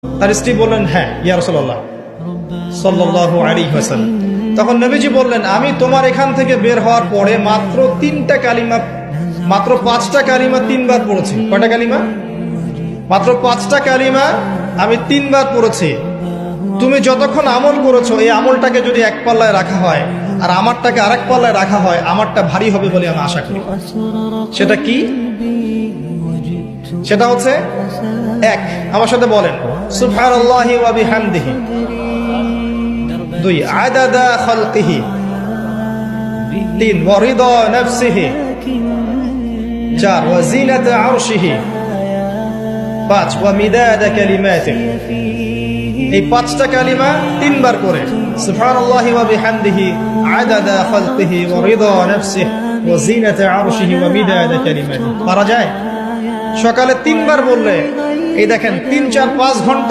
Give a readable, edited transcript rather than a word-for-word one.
তার স্ত্রী বললেন, হ্যাঁ ইয়া রাসূলুল্লাহ সাল্লাল্লাহু আলাইহি ওয়াসাল্লাম। তখন নবীজি বললেন, আমি তোমার এখান থেকে বের হওয়ার পরে মাত্র 5টা কালিমা 3 বার পড়েছি। কয়টা কালিমা? মাত্র 5টা কালিমা আমি 3 বার পড়েছি। তুমি যতক্ষণ আমল করেছো, এই আমলটাকে যদি এক পাল্লায় রাখা হয় আর আমারটাকে আরেক পাল্লায় রাখা হয়, আমারটা ভারী হবে বলে আমি আশা করি। সেটা কি? সেটা হচ্ছে এক, আমার সাথে বলেন, সুবহানাল্লাহি ওয়া বিহামদিহি। 2, আদাদা খালকিহি। 3, ওয়া রিদা নাফসিহি। 4, ওয়া জিনাতা আরশিহি। 5, ওয়া মিদাদা কালিমাতিহি। এই 5টা কালিমা 3 বার করে, সুবহানাল্লাহি ওয়া বিহামদিহি, আদাদা খালকিহি, ওয়া রিদা নাফসিহি, ওয়া জিনাতা আরশিহি, ওয়া মিদাদা কালিমাতিহি। পারা যায়? সকালে 3 বার বললে, এই দেখেন 3, 4, 5 ঘন্টা